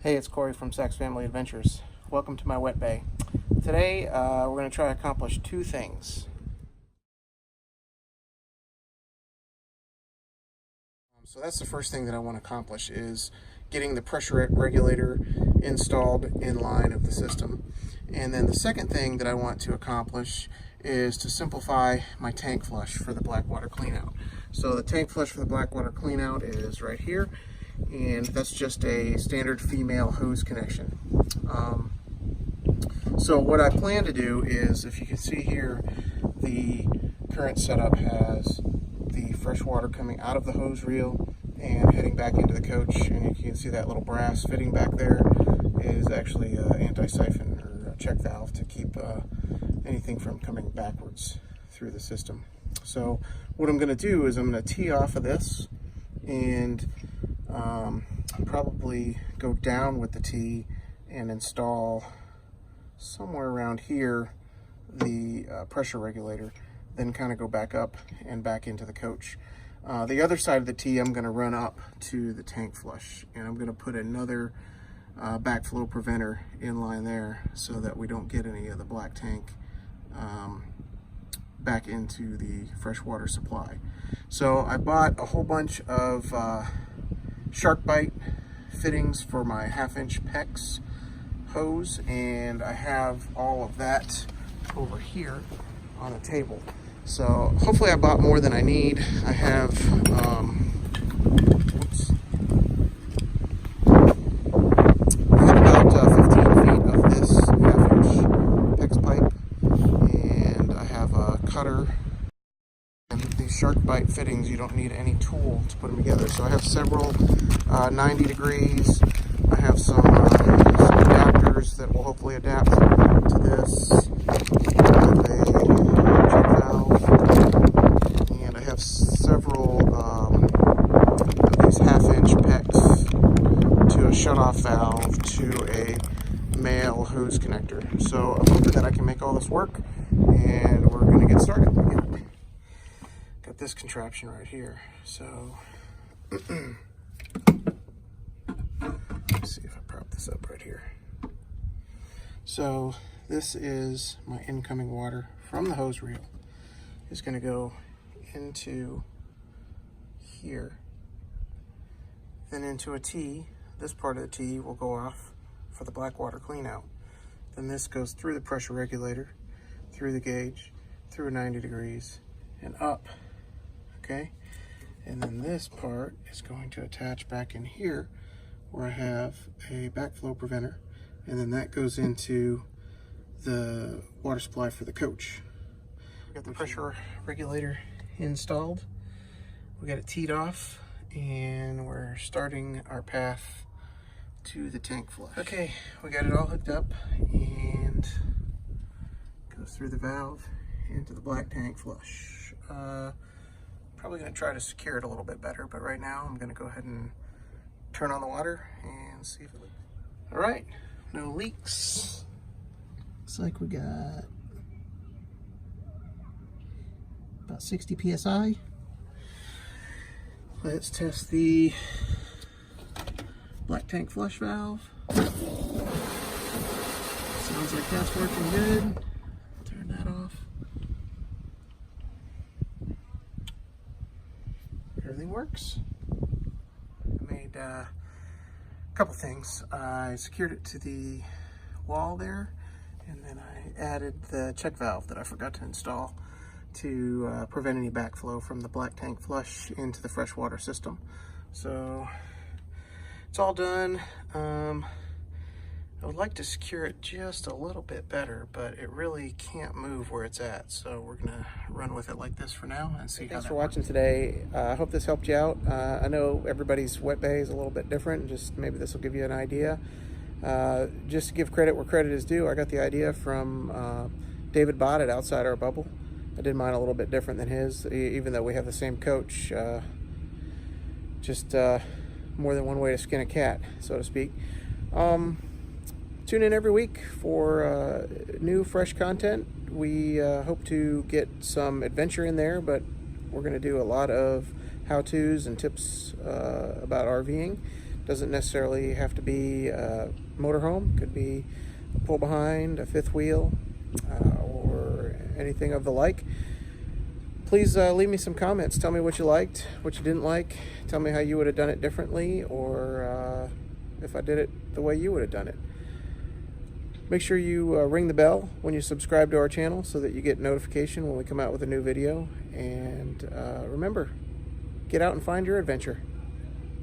Hey, it's Corey from Sax Family Adventures. Welcome to my wet bay. Today, we're going to try to accomplish two things. So that's the first thing that I want to accomplish is getting the pressure regulator installed in line of the system. And then the second thing that I want to accomplish is to simplify my tank flush for the Blackwater cleanout. So the tank flush for the Blackwater cleanout is right here, and that's just a standard female hose connection. So what I plan to do is, if you can see here, the current setup has the fresh water coming out of the hose reel and heading back into the coach, and you can see that little brass fitting back there is actually an anti-siphon or a check valve to keep anything from coming backwards through the system. So what I'm going to do is I'm going to tee off of this and probably go down with the tee and install somewhere around here the pressure regulator, then kind of go back up and back into the coach. The other side of the tee I'm going to run up to the tank flush, and I'm going to put another backflow preventer in line there so that we don't get any of the black tank back into the freshwater supply. So I bought a whole bunch of SharkBite fittings for my 1/2-inch PEX hose, and I have all of that over here on a table. So hopefully I bought more than I need. I have about 15 feet of this 1/2-inch PEX pipe, and I have a cutter. And these SharkBite fittings, you don't need any tool to put them together. So I have several 90 degrees. I have some adapters that will hopefully adapt to this. I have a check valve, and I have several of these 1/2-inch PEX to a shutoff valve to a male hose connector. So I'm hoping that I can make all this work, and we're going to get started. Got this contraption right here. So let's see if I prop this up right here. So this is my incoming water from the hose reel. It's going to go into here, then into a tee. This part of the tee will go off for the Blackwater cleanout. Then this goes through the pressure regulator, through the gauge, through 90 degrees, and up. Okay? And then this part is going to attach back in here where I have a backflow preventer, and then that goes into the water supply for the coach. We got the pressure regulator installed. We got it teed off, and we're starting our path to the tank flush. Okay, we got it all hooked up, and goes through the valve into the black tank flush. Probably going to try to secure it a little bit better, but right now I'm going to go ahead and turn on the water and see if it leaks. All right, no leaks. Looks like we got about 60 psi. Let's test the black tank flush valve. Sounds like that's working good. Turn that off. Everything works. I made a couple things. I secured it to the wall there, and then I added the check valve that I forgot to install to prevent any backflow from the black tank flush into the freshwater system. So it's all done. I would like to secure it just a little bit better, but it really can't move where it's at. So we're gonna run with it like this for now and see. Thanks for watching today. I hope this helped you out. I know everybody's wet bay is a little bit different. Just maybe this will give you an idea. Just to give credit where credit is due, I got the idea from David Bott at Outside Our Bubble. I did mine a little bit different than his, even though we have the same coach. Just more than one way to skin a cat, so to speak. Tune in every week for new, fresh content. We hope to get some adventure in there, but we're going to do a lot of how-tos and tips about RVing. Doesn't necessarily have to be a motorhome. Could be a pull behind, a fifth wheel, or anything of the like. Please leave me some comments. Tell me what you liked, what you didn't like. Tell me how you would have done it differently, or if I did it the way you would have done it. Make sure you ring the bell when you subscribe to our channel so that you get notification when we come out with a new video. And remember, get out and find your adventure.